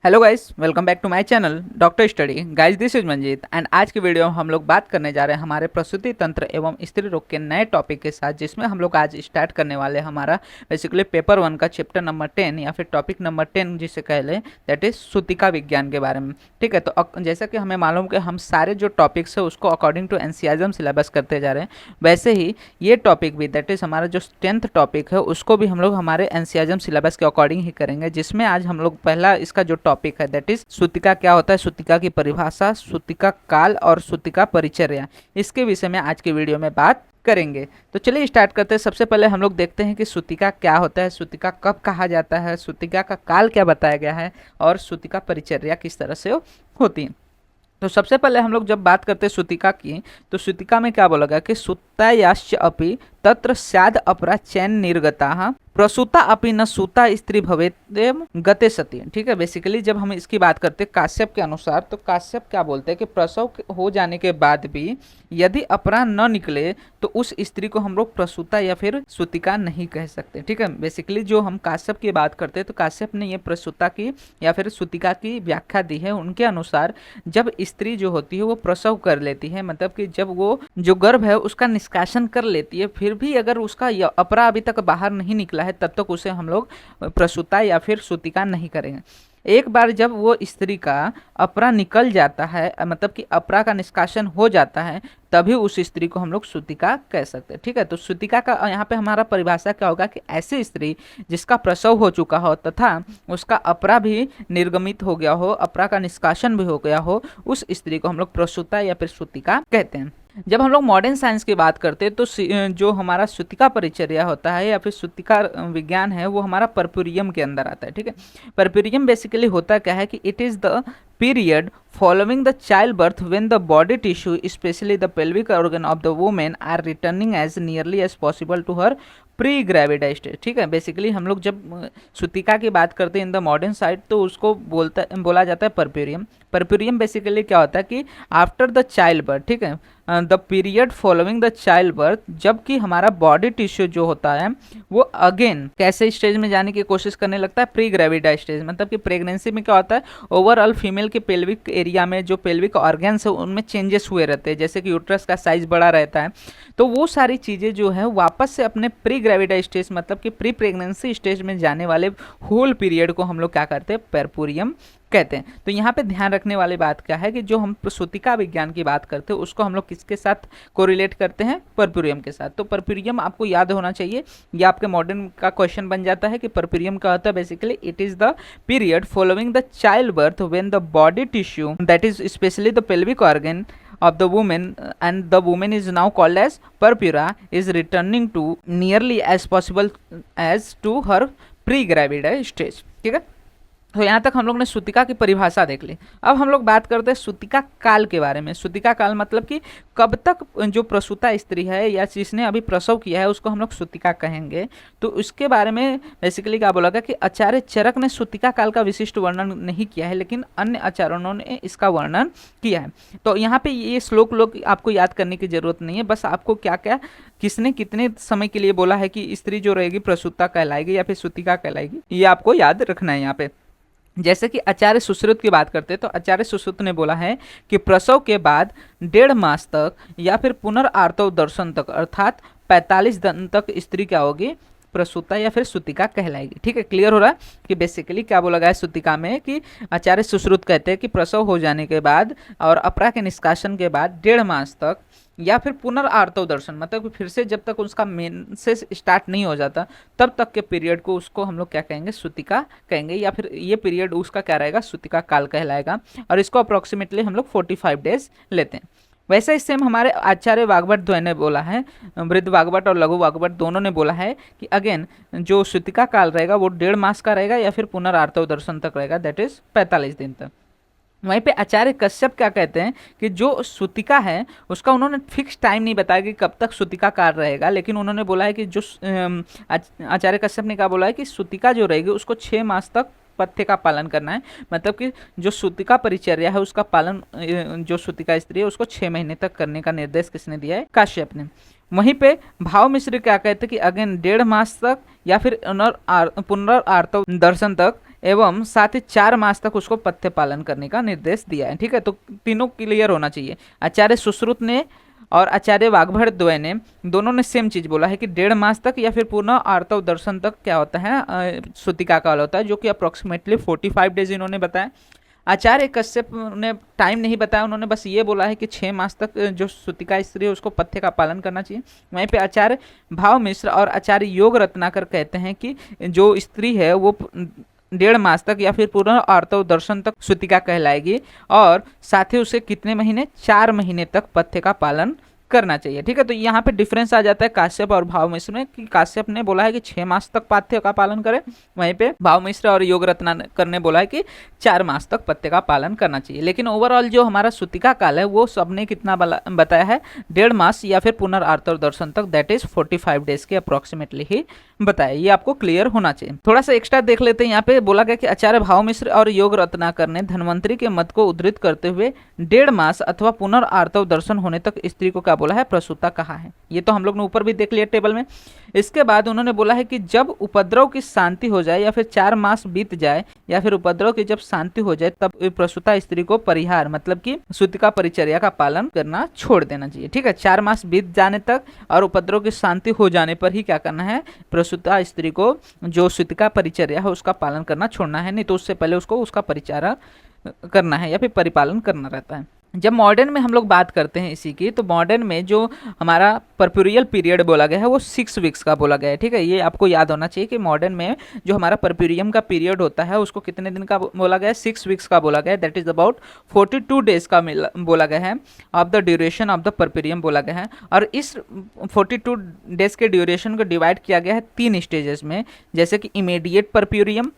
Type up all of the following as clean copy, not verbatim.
Hello guys, welcome back to my channel doctor study. Guys, this is Manjeet and आज की video में हम लोग बात करने जा रहे हैं हमारे प्रसूति तंत्र एवं स्त्री रोग के नए टॉपिक के साथ, जिसमें हम लोग आज स्टार्ट करने वाले हैं हमारा बेसिकली पेपर 1 का चैप्टर नंबर 10 या फिर टॉपिक नंबर 10 जिसे कह लें, दैट इज सूतिका विज्ञान के बारे में। ठीक है, तो जैसा कि हमें मालूम कि हम सारे जो टॉपिक्स है उसको अकॉर्डिंग टू एनसीईआरटी सिलेबस करते जा रहे हैं, वैसे ही ये टॉपिक भी दैट इज हमारा जो 10th टॉपिक है उसको भी हम लोग हमारे एनसीईआरटी सिलेबस के अकॉर्डिंग ही करेंगे, जिसमें आज हम लोग पहला इसका जो टॉपिक है दैट इज सूतिका क्या होता है, सूतिका की परिभाषा, सूतिका काल और सूतिका परिचर्या, इसके विषय में आज की वीडियो में बात करेंगे। तो चलिए स्टार्ट करते हैं। सबसे पहले हम लोग देखते हैं कि सूतिका क्या होता है, सूतिका कब कहा जाता है, सूतिका का काल क्या बताया गया है और सूतिका परिचर्या किस तरह से होती है। तो सबसे पहले हम लोग जब बात करते हैं सूतिका की, तो सूतिका में क्या बोला गया कि सुतायाश्च अपि तत्र स्याद अपरा चैन निर्गता प्रसूता अपि न सूता स्त्री भवेदेव गते सती। ठीक है, बेसिकली जब हम इसकी बात करते हैं काश्यप के अनुसार, तो काश्यप क्या बोलते हैं कि प्रसव हो जाने के बाद भी यदि अपरा न निकले तो उस स्त्री को हम लोग प्रसूता या फिर सूतिका नहीं कह सकते। ठीक है, बेसिकली जो हम काश्यप की बात करते हैं तो काश्यप ने ये प्रसूता की या फिर सूतिका की व्याख्या दी है। उनके अनुसार जब स्त्री जो होती है वो प्रसव कर लेती है, मतलब कि जब वो जो गर्भ है उसका निष्कासन कर लेती है, फिर भी अगर उसका अपरा अभी तक बाहर नहीं निकला है तब तक उसे हम लोग प्रसूता या फिर सूतिका नहीं करेंगे। एक बार जब वो स्त्री का अपरा निकल जाता है, मतलब कि अपरा का निष्कासन हो जाता है, तभी उस स्त्री को हम लोग सूतिका कह सकते हैं। ठीक है, तो सूतिका का यहाँ पे हमारा परिभाषा क्या होगा कि ऐसी स्त्री जिसका प्रसव हो चुका हो तथा उसका अपरा भी निर्गमित हो गया हो, अपरा का निष्कासन भी हो गया हो, उस स्त्री को हम लोग प्रसूता या फिर सूतिका कहते हैं। जब हम लोग मॉडर्न साइंस की बात करते हैं तो जो हमारा सूतिका परिचर्या होता है या फिर सूतिका विज्ञान है वो हमारा परपुरियम के अंदर आता है। ठीक है, परपुरियम बेसिकली होता क्या है कि it is the period following the childbirth when the body tissue, especially the pelvic organ of the woman, are returning as nearly as possible to her pre gravida stage. ठीक है, बेसिकली हम लोग जब सूतिका की बात करते हैं इन द मॉडर्न साइड तो उसको बोला जाता है परप्यूरियम। परप्यूरियम बेसिकली क्या होता है कि आफ्टर द चाइल्ड बर्थ, ठीक है, the period following the child birth, जबकि हमारा बॉडी टिश्यू जो होता है वो अगेन कैसे स्टेज में जाने की कोशिश करने लगता है, प्री ग्रेविडा स्टेज। मतलब कि प्रेगनेंसी में क्या होता है, ओवरऑल फीमेल के पेल्विक एरिया में जो पेल्विक ऑर्गन्स है उनमें चेंजेस हुए रहते हैं, जैसे कि यूट्रस का साइज बड़ा रहता है, तो वो सारी चीज़ें जो है वापस से अपने प्री ग्रेविडा स्टेज मतलब कि प्री प्रेगनेंसी स्टेज में जाने वाले होल पीरियड को हम लोग क्या करते हैं, परपुरियम कहते हैं। तो यहाँ पे ध्यान रखने वाली बात क्या है कि जो हम सूतिका विज्ञान की बात करते हैं उसको हम लोग किसके साथ कोरिलेट करते हैं, परपुरियम के साथ। तो परपुरियम आपको याद होना चाहिए, ये आपके मॉडर्न का क्वेश्चन बन जाता है कि परपुरियम का होता है basically it is the period following the child birth when the body tissue that is specially the pelvic organ of the woman and the woman is now called as purpura is returning to nearly as possible as to her pre-gravida stage। ठीक है, तो यहाँ तक हम लोग ने सूतिका की परिभाषा देख ली। अब हम लोग बात करते हैं सूतिका काल के बारे में। सूतिका काल मतलब कि कब तक जो प्रसूता स्त्री है या जिसने अभी प्रसव किया है उसको हम लोग सूतिका कहेंगे। तो उसके बारे में बेसिकली क्या बोला गया कि आचार्य चरक ने सूतिका काल का विशिष्ट वर्णन नहीं किया है, लेकिन अन्य आचार्यों ने इसका वर्णन किया है। तो यहाँ पे ये श्लोक लोग आपको याद करने की जरूरत नहीं है, बस आपको क्या क्या किसने कितने समय के लिए बोला है कि स्त्री जो रहेगी प्रसूता कहलाएगी या फिर सूतिका कहलाएगी, ये आपको याद रखना है यहाँ पे। जैसे कि आचार्य सुश्रुत की बात करते हैं तो आचार्य सुश्रुत ने बोला है कि प्रसव के बाद 1.5 मास तक या फिर पुनर्आर्तव दर्शन तक अर्थात 45 दिन तक स्त्री क्या होगी, प्रसूता या फिर सूतिका कहलाएगी। ठीक है, क्लियर हो रहा है कि बेसिकली क्या बोला गया है सूतिका में कि आचार्य सुश्रुत कहते हैं कि प्रसव हो जाने के बाद और अपरा के निष्कासन के बाद 1.5 मास तक या फिर पुनर्आर्तव दर्शन मतलब कि फिर से जब तक उसका मेन से स्टार्ट नहीं हो जाता तब तक के पीरियड को उसको हम लोग क्या कहेंगे, सूतिका कहेंगे, या फिर ये पीरियड उसका क्या रहेगा, सूतिका काल कहलाएगा। और इसको अप्रोक्सीमेटली हम लोग 45 डेज लेते हैं। वैसे ही सेम हमारे आचार्य वाग्भट द्वय ने बोला है, वृद्ध वाग्भट और लघु वाग्भट दोनों ने बोला है कि अगेन जो सूतिका काल रहेगा वो 1.5 मास का रहेगा या फिर पुनर्आर्तव दर्शन तक रहेगा, दैट इज 45 दिन तक। वहीं पे आचार्य कश्यप क्या कहते हैं कि जो सूतिका है उसका उन्होंने फिक्स टाइम नहीं बताया कि कब तक सूतिका काल रहेगा, लेकिन उन्होंने बोला है कि जो आचार्य कश्यप ने क्या बोला है कि सूतिका जो रहेगी उसको 6 मास तक पथ्य का पालन करना है। मतलब कि जो सूतिका परिचर्या है उसका पालन जो सूतिका स्त्री है उसको 6 महीने तक करने का निर्देश किसने दिया है? काश्यप ने। वहीं पे भाव मिश्र क्या कहते हैं कि अगेन 1.5 मास तक या फिर पुनरार्तव दर्शन तक एवं साथ ही 4 मास तक उसको पथ्य पालन करने का निर्देश दिया है। ठीक है, तो तीनों क्लियर होना चाहिए। आचार्य सुश्रुत ने और आचार्य वाग्भट ने दोनों ने सेम चीज बोला है कि 1.5 मास तक या फिर पुनः आर्तव दर्शन तक क्या होता है? सूतिका काल होता है, जो कि अप्रोक्सीमेटली 45 डेज इन्होंने बताया। आचार्य कश्यप ने टाइम नहीं बताया, उन्होंने बस ये बोला है कि 6 मास तक जो सूतिका स्त्री है उसको पथ्य का पालन करना चाहिए। वहीं पे आचार्य भाव मिश्र और आचार्य योग रत्नाकर कहते हैं कि जो स्त्री है वो 1.5 मास तक या फिर पूर्ण आर्तव दर्शन तक सूतिका कहलाएगी और साथ ही उसे कितने महीने? 4 महीने तक पथ्य का पालन करना चाहिए। ठीक है, तो यहाँ पे डिफरेंस आ जाता है काश्यप और भाव मिश्र में कि काश्यप ने बोला है कि 6 मास तक पथ्य का पालन करें, वहीं पे भाव मिश्र और योग रत्नाकर ने बोला है कि 4 मास तक पथ्य का पालन करना चाहिए। लेकिन ओवरऑल जो हमारा सूतिका काल है वो सबने कितना बताया है? 1.5 मास या फिर पुनरार्तव दर्शन तक, दैट इज 45 डेज के अप्रोक्सीमेटली ही बताया। ये आपको क्लियर होना चाहिए। थोड़ा सा एक्स्ट्रा देख लेते हैं। यहाँ पे बोला गया कि आचार्य भाव मिश्र और योग रत्नाकर ने धन्वंतरी के मत को उद्धृत करते हुए 1.5 मास अथवा पुनरार्तव दर्शन होने तक स्त्री को क्या बोला है? प्रसूता कहा है। ये तो हम लोग ने ऊपर भी देख लिया टेबल में। इसके बाद उन्होंने बोला है कि जब उपद्रव की शांति हो जाए या फिर 4 मास बीत जाए या फिर उपद्रव की जब शांति हो जाए तब प्रसूता स्त्री को परिहार मतलब कि सूतिका परिचर्या का पालन करना छोड़ देना चाहिए। ठीक है, 4 मास बीत जाने तक और उपद्रव की शांति हो जाने पर ही क्या करना है? प्रसूता स्त्री को जो सूतिका परिचर्या है उसका पालन करना छोड़ना है, नहीं तो उससे पहले उसको उसका परिचारण करना है या फिर परिपालन करना रहता है। जब मॉडर्न में हम लोग बात करते हैं इसी की, तो मॉडर्न में जो हमारा परप्यूरियल पीरियड बोला गया है वो 6 वीक्स का बोला गया है। ठीक है, ये आपको याद होना चाहिए कि मॉडर्न में जो हमारा परप्यूरियम का पीरियड होता है उसको कितने दिन का बोला गया है? 6 वीक्स का बोला गया है। दैट इज अबाउट 42 डेज का बोला गया है of the duration of the puerperium बोला गया है। और इस 42 डेज के ड्यूरेशन को डिवाइड किया गया है 3 स्टेजेस में, जैसे कि immediate puerperium,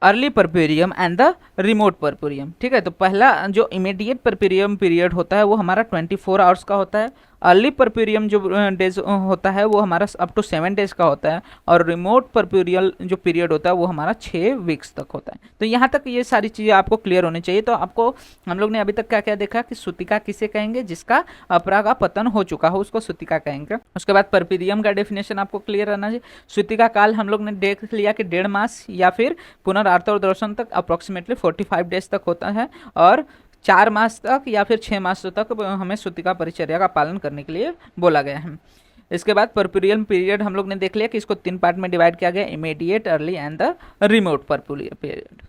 early puerperium and the remote puerperium. ठीक है, तो पहला जो इमीडिएट परप्यूरियम पीरियड होता है वो हमारा 24 आवर्स का होता है। अर्ली परप्यूरियम जो डेज होता है वो हमारा अप टू 7 डेज का होता है और रिमोट परप्यूरियल जो पीरियड होता है वो हमारा 6 वीक्स तक होता है। तो यहाँ तक ये सारी चीज़ें आपको क्लियर होनी चाहिए। तो आपको हम लोग ने अभी तक क्या क्या देखा कि सूतिका किसे कहेंगे? जिसका अपरा का पतन हो चुका हो उसको सूतिका कहेंगे। उसके बाद परप्यूरियम का डेफिनेशन आपको क्लियर रहना चाहिए। सूतिका काल हम लोग ने देख लिया कि 1.5 मास या फिर पुनरार्तव दर्शन तक अप्रोक्सीमेटली 45 डेज तक होता है और 4 मास तक या फिर 6 मास तक हमें सूतिका परिचर्या का पालन करने के लिए बोला गया है। इसके बाद परप्यूरियल पीरियड हम लोग ने देख लिया कि इसको 3 पार्ट में डिवाइड किया गया, immediate, early and the remote puerperal period.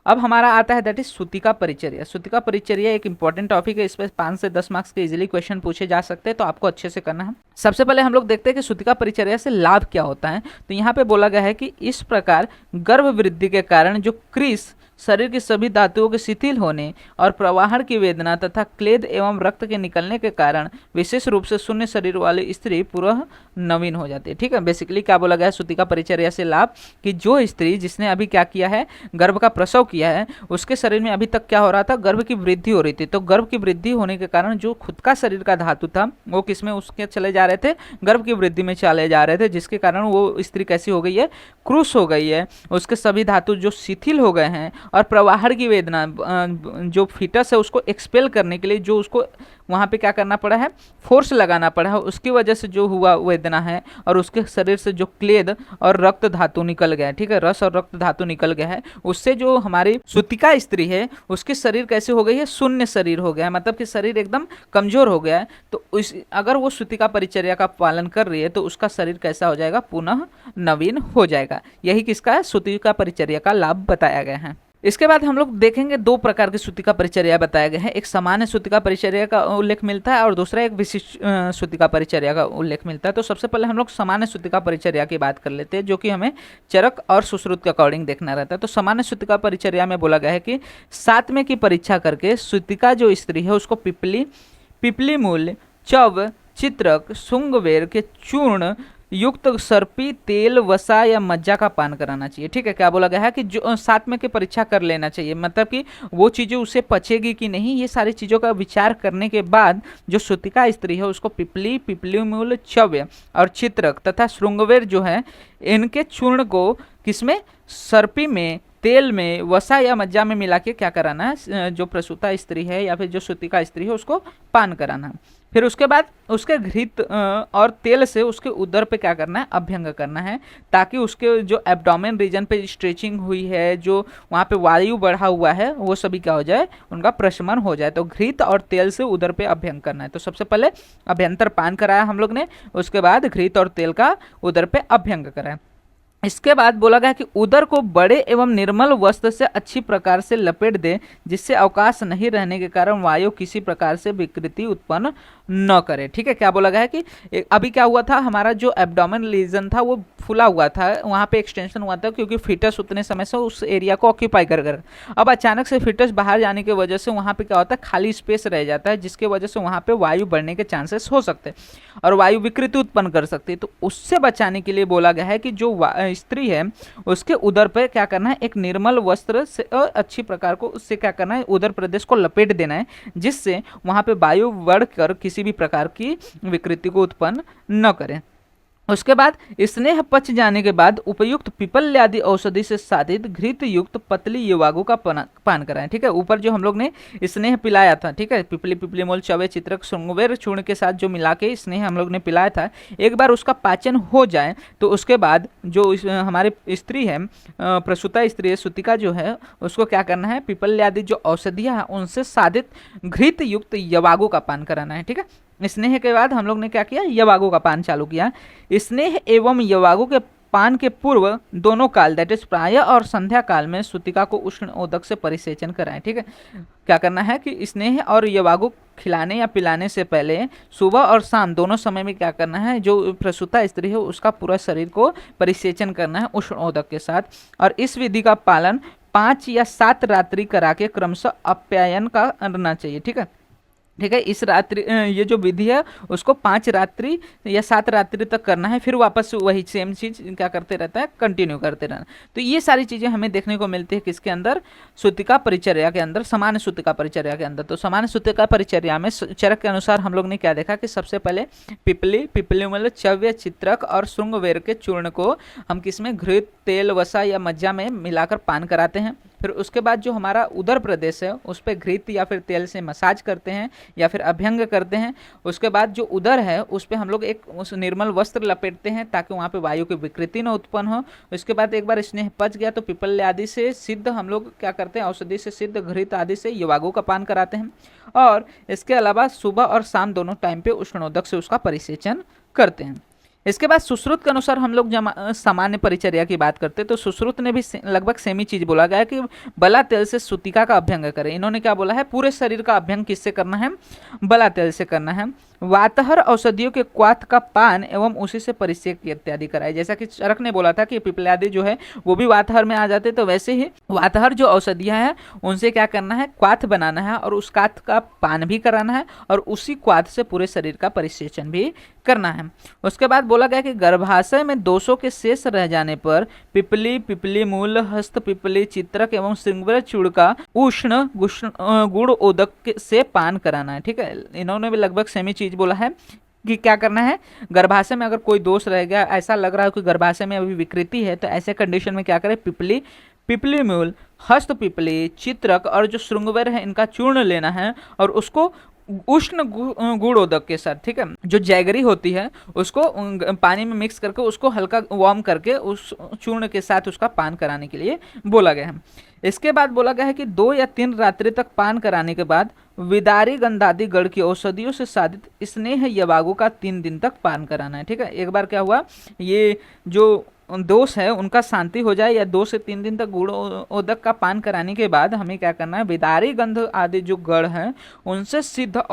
अब हमारा आता है दैट इज सूतिका परिचर्या। सूतिका परिचर्या एक इंपॉर्टेंट टॉपिक है, इस पर 5 से 10 मार्क्स के इजीली क्वेश्चन पूछे जा सकते हैं, तो आपको अच्छे से करना है। सबसे पहले हम लोग देखते हैं कि सूतिका परिचर्या से लाभ क्या होता है। तो यहाँ पे बोला गया है कि इस प्रकार गर्भ वृद्धि के कारण जो क्रिस, शरीर की सभी धातुओं के शिथिल होने और प्रवाहन की वेदना तथा क्लेद एवं रक्त के निकलने के कारण विशेष रूप से शून्य शरीर वाली स्त्री पूरा नवीन हो जाती है। ठीक है, बेसिकली क्या बोला गया है सूतिका परिचर्या से लाभ कि जो स्त्री जिसने अभी क्या किया है, गर्भ का प्रसव किया है, उसके शरीर में अभी तक क्या हो रहा था? गर्भ की वृद्धि हो रही थी। तो गर्भ की वृद्धि होने के कारण जो खुद का शरीर का धातु था वो किसमें उसके चले जा रहे थे? गर्भ की वृद्धि में चले जा रहे थे, जिसके कारण वो स्त्री कैसी हो गई है? क्रूस हो गई है। उसके सभी धातु जो शिथिल हो गए हैं और प्रवाहन की वेदना, जो फीटस है उसको एक्सपेल करने के लिए जो उसको वहाँ पे क्या करना पड़ा है? फोर्स लगाना पड़ा है, उसकी वजह से जो हुआ वेदना है और उसके शरीर से जो क्लेद और रक्त धातु निकल गया है, ठीक है, रस और रक्त धातु निकल गया है, उससे जो हमारी सूतिका स्त्री है उसके शरीर कैसे हो गई है? शून्य शरीर हो गया है, मतलब कि शरीर एकदम कमजोर हो गया है। तो अगर वो सूतिका परिचर्या का पालन कर रही है तो उसका शरीर कैसा हो जाएगा? पुनः नवीन हो जाएगा। यही किसका है? सूतिका परिचर्या का लाभ बताया गया है। इसके बाद हम लोग देखेंगे 2 प्रकार की सूतिका परिचर्या बताया गया है। एक सामान्य सूतिका परिचर्या का उल्लेख मिलता है और दूसरा एक विशिष्ट सूतिका परिचर्या का उल्लेख मिलता है। तो सबसे पहले हम लोग सामान्य सूतिका परिचर्या की बात कर लेते हैं, जो कि हमें चरक और सुश्रुत के अकॉर्डिंग देखना रहता है। तो सामान्य सूतिका परिचर्या में बोला गया है कि 7वें की परीक्षा करके सूतिका जो स्त्री है उसको पिपली मूल, चव, चित्रक, शुंगवेर के चूर्ण युक्त सर्पी तेल, वसा या मज्जा का पान कराना चाहिए। ठीक है, क्या बोला गया है कि जो 7वें की परीक्षा कर लेना चाहिए, मतलब कि वो चीज़ें उसे पचेगी कि नहीं, ये सारी चीज़ों का विचार करने के बाद जो सूतिका स्त्री है उसको पिपली मूल, चव्य और चित्रक तथा श्रृंगवेर जो है इनके चूर्ण को किसमें? सर्पी में तेल में, वसा या मज्जा में मिला के क्या कराना है, जो प्रसूता स्त्री है या फिर जो सूतिका स्त्री है उसको पान कराना है। फिर उसके बाद उसके घृत और तेल से उसके उदर पे क्या करना है, अभ्यंग करना है, ताकि उसके जो एब्डोमेन रीजन पे स्ट्रेचिंग हुई है, जो वहाँ पे वायु बढ़ा हुआ है, वो सभी क्या हो जाए, उनका प्रशमन हो जाए। तो घृत और तेल से उदर पे अभ्यंग करना है। तो सबसे पहले अभ्यंतर पान कराया हम लोग ने, उसके बाद घृत और तेल का उदर पे अभ्यंग कराया। इसके बाद बोला गया कि उदर को बड़े एवं निर्मल वस्त्र से अच्छी प्रकार से लपेट दे, जिससे अवकाश नहीं रहने के कारण वायु किसी प्रकार से विकृति उत्पन्न न करे। ठीक है, क्या बोला गया है कि अभी क्या हुआ था, हमारा जो एब्डोमेन रीजन था वो फुला हुआ था, वहाँ पे एक्सटेंशन हुआ था, क्योंकि फिटस उतने समय से उस एरिया को ऑक्यूपाई कर अब अचानक से फिटस बाहर जाने की वजह से वहाँ पे क्या होता है, खाली स्पेस रह जाता है, जिसकी वजह से वहाँ पे वायु बढ़ने के चांसेस हो सकते हैं और वायु विकृति उत्पन्न कर सकती है। तो उससे बचाने के लिए बोला गया है कि जो स्त्री है उसके उदर पे क्या करना है, एक निर्मल वस्त्र से अच्छी प्रकार को उससे क्या करना है, उदर प्रदेश को लपेट देना है, जिससे वहाँ पे वायु बढ़कर किसी भी प्रकार की विकृति को उत्पन्न न करे। उसके बाद स्नेह पच जाने के बाद उपयुक्त पीपल आदि औषधि से साधित घृत युक्त पतली युवागु का पान कराएं। ठीक है, ऊपर जो हम लोग ने स्नेह पिलाया था, ठीक है, पिपली पिपली मोल चवे चित्रक श्रृंगवेर चूर्ण के साथ जो मिला के स्नेह हम लोग ने पिलाया था, एक बार उसका पाचन हो जाए तो उसके बाद जो हमारे स्त्री है, प्रसूता स्त्री है, सूतिका जो है, उसको क्या करना है, पीपल आदि जो औषधियाँ हैं उनसे साधित घृत युक्त यवागु का पान कराना है। ठीक है, स्नेह के बाद हम लोग ने क्या किया, यवागु का पान चालू किया। स्नेह एवं यवागु के पान के पूर्व दोनों काल, दैट इज प्रायः और संध्या काल में सूतिका को उष्ण ओदक से परिसेचन कराएं। ठीक है, क्या करना है कि स्नेह और यवागु खिलाने या पिलाने से पहले सुबह और शाम दोनों समय में क्या करना है, जो प्रसूता स्त्री है उसका पूरा शरीर को परिसेचन करना है उष्ण ओदक के साथ। और इस विधि का पालन 5 या 7 रात्रि करा के क्रमशः अप्यायन का करना चाहिए। ठीक है, ठीक है, इस रात्रि ये जो विधि है उसको 5 रात्रि या 7 रात्रि तक करना है, फिर वापस वही सेम चीज क्या करते रहता है, कंटिन्यू करते रहना। तो ये सारी चीजें हमें देखने को मिलती है किसके अंदर, सूतिका परिचर्या के अंदर, सामान्य सूतिका परिचर्या के अंदर। तो सामान्य सूतिका परिचर्या में चरक के अनुसार हम लोग ने क्या देखा कि सबसे पहले पिपली मतलब चव्य चित्रक और श्रृंगवेर के चूर्ण को हम किसमें, घृत तेल वसा या मज्जा में मिलाकर पान कराते हैं। फिर उसके बाद जो हमारा उदर प्रदेश है उस पर घृत या फिर तेल से मसाज करते हैं या फिर अभ्यंग करते हैं। उसके बाद जो उदर है उस पर हम लोग एक उस निर्मल वस्त्र लपेटते हैं ताकि वहाँ पे वायु की विकृति न उत्पन्न हो। उसके बाद एक बार स्नेह पच गया तो पीपल आदि से सिद्ध हम लोग क्या करते हैं, औषधि से सिद्ध घृत आदि से यवागु का पान कराते हैं। और इसके अलावा सुबह और शाम दोनों टाइम पे उष्णोदक से उसका परिसेचन करते हैं। इसके बाद सुश्रुत के अनुसार हम लोग सामान्य परिचर्या की बात करते हैं तो सुश्रुत ने भी लगभग सेम ही चीज बोला गया है कि बला तेल से सूतिका का अभ्यंग करें। इन्होंने क्या बोला है, पूरे शरीर का अभ्यंग किससे करना है, बला तेल से करना है। वातहर औषधियों के क्वाथ का पान एवं उसी से परिसेक इत्यादि कराए। जैसा कि चरक ने बोला था कि पिपलादि जो है वो भी वातहर में आ जाते, तो वैसे ही वातहर जो औषधियां हैं उनसे क्या करना है, क्वाथ बनाना है और उस क्वाथ का पान भी कराना है और उसी क्वाथ से पूरे शरीर का परिसेचन भी करना है। उसके बाद बोला गया कि गर्भाशय में दोषों के शेष रह जाने पर पिपली मूल हस्त पिपली चित्रक एवं श्रृंगवेर चूर्ण का उष्ण गुड़ ओदक से पान कराना है। ठीक है, इन्होंने भी लगभग सेमी चीज बोला है कि क्या करना है, गर्भाशय में अगर कोई दोष रह गया, ऐसा लग रहा है कि गर्भाशय में अभी विकृति है, तो ऐसे कंडीशन में क्या करें, पिपली मूल हस्त पिपली चित्रक और जो श्रृंगवेर है इनका चूर्ण लेना है और उसको उष्ण गुड़ोदक के साथ, ठीक है, जो जैगरी होती है उसको पानी में मिक्स करके उसको हल्का वार्म करके उस चूर्ण के साथ उसका पान कराने के लिए बोला गया है। इसके बाद बोला गया है कि 2 या 3 रात्रि तक पान कराने के बाद विदारी गंधादि गढ़ की औषधियों से साधित स्नेह यवागु का 3 दिन तक पान कराना है। ठीक है, एक बार क्या हुआ, ये जो दोष है उनका शांति हो जाए या 2 से 3 दिन तक गुड़ ओदक का पान कराने के बाद हमें क्या करना है, विदारी गंध आदि जो गढ़ हैं उनसे सिद्ध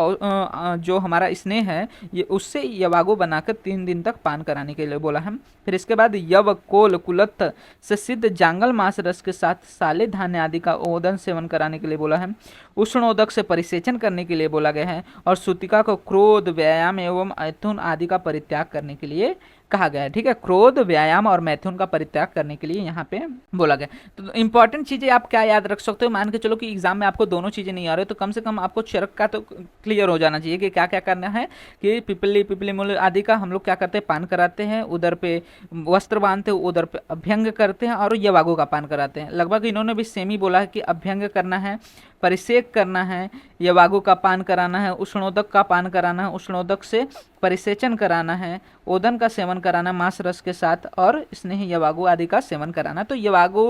जो हमारा स्नेह है ये उससे यवागु बनाकर 3 दिन तक पान कराने के लिए बोला है। फिर इसके बाद यव कोल कुलत्थ से सिद्ध जांगल मांस रस के साथ साले धान्य आदि का ओदन सेवन कराने के लिए बोला है। उष्णोदक से परिसेचन करने के लिए बोला गया है और सूतिका को क्रोध व्यायाम एवं ऐथुन आदि का परित्याग करने के लिए कहा गया है। ठीक है, क्रोध, व्यायाम और मैथुन का परित्याग करने के लिए यहाँ पे बोला गया। तो इंपॉर्टेंट चीजें आप क्या याद रख सकते हो, मान के चलो कि एग्जाम में आपको दोनों चीजें नहीं आ रही तो कम से कम आपको चरक का तो क्लियर हो जाना चाहिए कि क्या क्या करना है, कि पिपली मूल आदि का हम लोग क्या करते हैं, पान कराते हैं, उधर पे वस्त्र बांधते हैं, उधर पे अभ्यंग करते हैं और यवागु का पान कराते हैं। लगभग इन्होंने भी सेम ही बोला है कि अभ्यंग करना है, परिसेक करना है, यवागु का पान कराना है, उष्णोदक का पान कराना है, उष्णोदक से परिसेचन कराना है, ओदन का सेवन कराना मांस रस के साथ और स्नेह यवागु आदि का सेवन कराना। तो यवागु,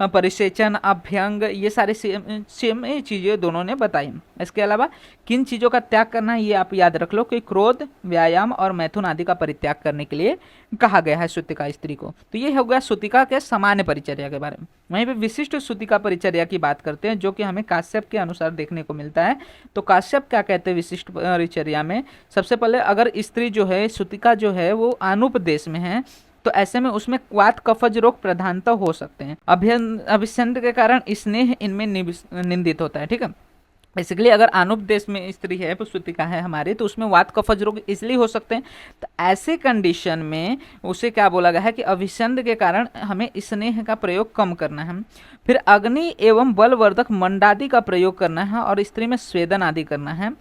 परिसेचन, अभ्यंग, ये सारी सेम चीज़ें दोनों ने बताई। इसके अलावा किन चीज़ों का त्याग करना है ये आप याद रख लो कि क्रोध, व्यायाम और मैथुन आदि का परित्याग करने के लिए कहा गया है सूतिका स्त्री को। तो ये हो गया सूतिका के सामान्य परिचर्या के बारे में। वहीं पे विशिष्ट सूतिका परिचर्या की बात करते हैं जो कि हमें काश्यप के अनुसार देखने को मिलता है। तो काश्यप क्या कहते हैं विशिष्ट परिचर्या में, सबसे पहले अगर स्त्री जो है सूतिका जो है वो आनुप देश में है तो ऐसे में उसमें वात कफज रोग प्रधानता हो सकते हैं। अभिसंध के कारण स्नेह इनमें निंदित होता है। ठीक है, बेसिकली अगर आनुप देश में स्त्री है, सूतिका है हमारी, तो उसमें वात कफज रोग इसलिए हो सकते हैं। तो ऐसे कंडीशन में उसे क्या बोला गया है कि अभिसंध के कारण हमें स्नेह का प्रयोग कम करना है, फिर अग्नि एवं बलवर्धक मंडादि का प्रयोग करना है और स्त्री में स्वेदन आदि करना है।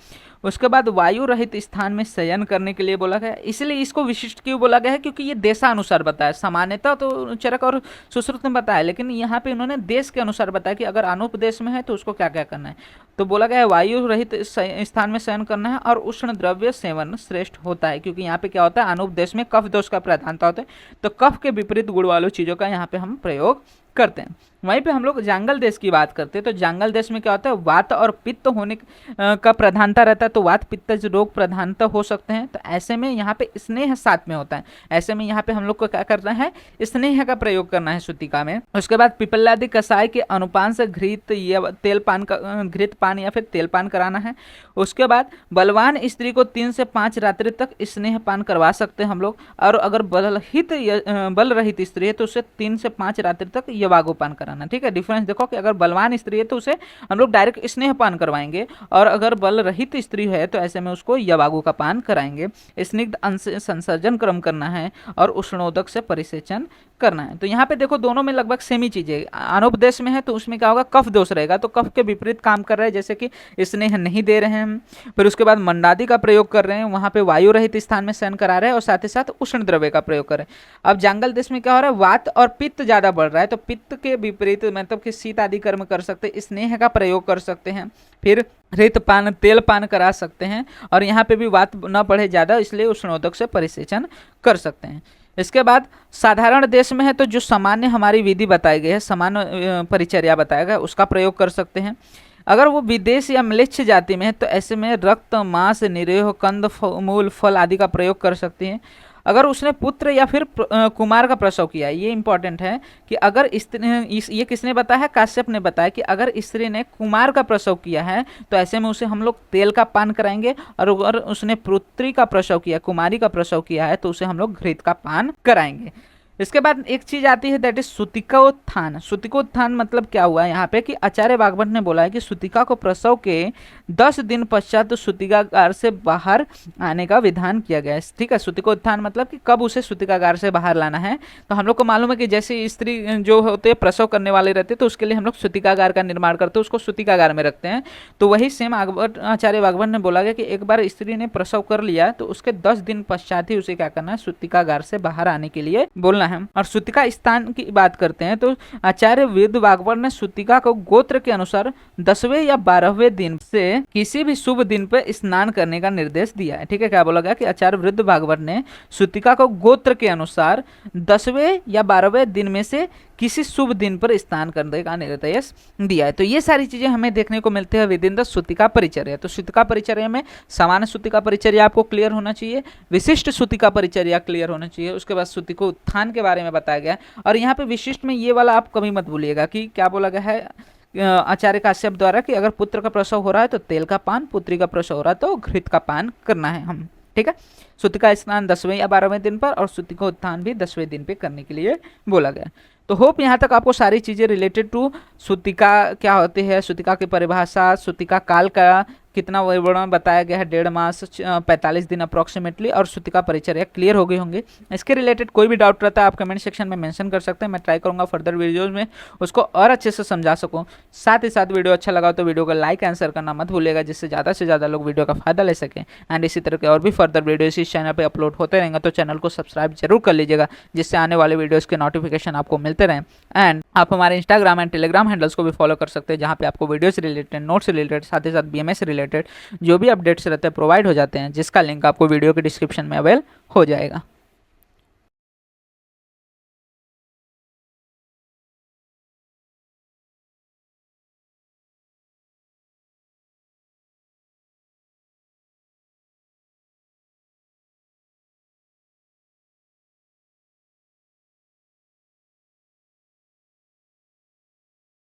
उसके बाद वायु रहित स्थान में शयन करने के लिए बोला गया। इसलिए इसको विशिष्ट क्यों बोला गया है, क्योंकि ये देशानुसार बताया। सामान्यतः तो चरक और सुश्रुत ने बताया, लेकिन यहाँ पे उन्होंने देश के अनुसार बताया कि अगर आनुप देश में है तो उसको क्या क्या करना है। तो बोला गया है वायु रहित स्थान में शयन करना है और उष्ण द्रव्य सेवन श्रेष्ठ होता है, क्योंकि यहाँ पे क्या होता है, आनुप देश में कफ दोष का प्रधानता होता है, तो कफ के विपरीत गुण वालों चीज़ों का यहाँ पे हम प्रयोग करते हैं। वहीं पे हम लोग जांगल देश की बात करते हैं तो जांगल देश में क्या होता है, वात और पित्त होने का प्रधानता रहता है, तो वात पित्तज रोग प्रधानता हो सकते हैं। तो ऐसे में यहाँ पे स्नेह साथ में होता है। ऐसे में यहाँ पे हम लोग को क्या करना है, स्नेह का प्रयोग करना है सूतिका में। उसके बाद पिपल्यादि कषाय के अनुपान से घृत या तेल पान या फिर तेल पान कराना है। उसके बाद बलवान स्त्री को 3 से 5 रात्रि तक स्नेह पान करवा सकते हैं हम लोग, और अगर बल रहित स्त्री है तो उसे 3 से 5 रात्रि तक यवागु पान कराना। ठीक है, डिफरेंस देखो कि अगर बलवान स्त्री है तो उसे हम लोग डायरेक्ट स्नेह पान करवाएंगे, और अगर बल रहित स्त्री है तो ऐसे में उसको यवागु का पान कराएंगे। स्निग्ध अंश संसर्जन क्रम करना है और उष्णोदक से परिसेचन करना है। तो यहाँ पे देखो दोनों में लगभग सेम ही चीज है। अनुपदेश में है तो उसमें क्या होगा, कफ दोष रहेगा, तो कफ के विपरीत काम कर रहे हैं, जैसे कि स्नेह नहीं दे रहे हैं हम। फिर उसके बाद मंडादि का प्रयोग कर रहे हैं, वहां पे वायु रहित स्थान में शयन करा रहे हैं और साथ ही साथ उष्ण द्रव्य का प्रयोग कर रहे हैं। अब जांगल देश में क्या हो रहा है, वात और पित्त ज्यादा बढ़ रहा है, तो पित्त के विपरीत मतलब कि शीत आदि कर्म कर सकते हैं, स्नेह का प्रयोग कर सकते हैं, फिर हृत पान तेल पान करा सकते हैं, और यहाँ पे भी वात न बढ़े ज्यादा इसलिए उष्णोदक से परिसेचन कर सकते हैं। इसके बाद साधारण देश में है तो जो सामान्य हमारी विधि बताई गई है, सामान्य परिचर्या बताया गया, उसका प्रयोग कर सकते हैं। अगर वो विदेश या म्लेच्छ जाति में है तो ऐसे में रक्त, मांस, निरेह, कंद, मूल, फल आदि का प्रयोग कर सकते हैं। अगर उसने पुत्र या फिर कुमार का प्रसव किया, ये इंपॉर्टेंट है कि अगर ये किसने बताया है, काश्यप ने बताया कि अगर स्त्री ने कुमार का प्रसव किया है तो ऐसे में उसे हम लोग तेल का पान कराएंगे, और अगर उसने पुत्री का प्रसव किया, कुमारी का प्रसव किया है तो उसे हम लोग घृत का पान कराएंगे। इसके बाद एक चीज आती है दैट इज सूतिकोत्थान। सूतिकोत्थान मतलब क्या हुआ है यहाँ पे कि आचार्य वाग्भट ने बोला है कि सूतिका को प्रसव के 10 दिन पश्चात तो सूतिकागार से बाहर आने का विधान किया गया है। ठीक है, सूतिकोत्थान मतलब कि कब उसे सूतिकागार से बाहर लाना है। तो हम लोग को मालूम है कि जैसे स्त्री जो होते हैं प्रसव करने वाले रहते हैं तो उसके लिए हम लोग सूतिकागार का निर्माण करते हैं, उसको सूतिकागार में रखते हैं। तो वही सेम आचार्य वाग्भट ने बोला गया कि एक बार स्त्री ने प्रसव कर लिया तो उसके 10 दिन पश्चात ही उसे क्या करना है, सूतिकागार से बाहर आने के लिए बोलना है। और सूतिका स्थान की बात करते हैं तो आचार्य वेद वाग्भट ने सूतिका को गोत्र के अनुसार 10वें या 12वें दिन से किसी भी शुभ दिन पर स्नान करने का निर्देश दिया है। ठीक है, क्या बोला गया कि आचार्य वृद्ध भागवत ने सूतिका को गोत्र के अनुसार 10वें या 12वें दिन में से किसी शुभ दिन पर स्नान करने का निर्देश दिया है। तो ये सारी चीजें हमें देखने को मिलती है विद इन द सूतिका परिचर्या। तो सूतिका परिचर्या में सामान्य सूतिका परिचर्या आपको क्लियर होना चाहिए, विशिष्ट सूतिका परिचर्या क्लियर होना चाहिए, उसके बाद सूतिकोत्थान के बारे में बताया गया। और यहाँ पे विशिष्ट में ये वाला आप कभी मत भूलिएगा कि क्या बोला गया है आचार्य काश्यप द्वारा कि अगर पुत्र का प्रसव हो रहा है तो तेल का पान, पुत्री का प्रसव हो रहा है तो घृत का पान करना है हम। ठीक है, सूतिका स्नान 10वें या 12वें दिन पर और सूतिकोत्थान भी 10वें दिन पे करने के लिए बोला गया। तो होप यहाँ तक आपको सारी चीज़ें रिलेटेड टू सूतिका क्या होती है, सूतिका की परिभाषा, सूतिका काल का कितना विवरण में बताया गया है, 1.5 मास 45 दिन अप्रॉक्सीमेटली, और सूतिका परिचर्या क्लियर हो गई होंगी। इसके रिलेटेड कोई भी डाउट रहता है आप कमेंट सेक्शन में मेंशन कर सकते हैं, मैं ट्राई करूंगा फर्दर वीडियोज़ में उसको और अच्छे से समझा सकूँ। साथ ही साथ वीडियो अच्छा लगा तो वीडियो को लाइक एंड शेयर करना मत भूलिएगा, जिससे ज़्यादा से ज़्यादा लोग वीडियो का फायदा ले सकें। एंड इसी तरह के और भी फर्दर वीडियोस इस चैनल पे अपलोड होते रहेंगे, तो चैनल को सब्सक्राइब जरूर कर लीजिएगा, जिससे आने वाले वीडियोस के नोटिफिकेशन आपको मिलते रहें। एंड आप हमारे इंस्टाग्राम एंड टेलीग्राम हैंडल्स को भी फॉलो कर सकते हैं, जहाँ पे आपको वीडियोस रिलेटेड, नोट्स रिलेटेड, साथ ही साथ BMS रिलेटेड जो भी अपडेट्स रहते हैं प्रोवाइड हो जाते हैं, जिसका लिंक आपको वीडियो के डिस्क्रिप्शन में अवेल हो जाएगा।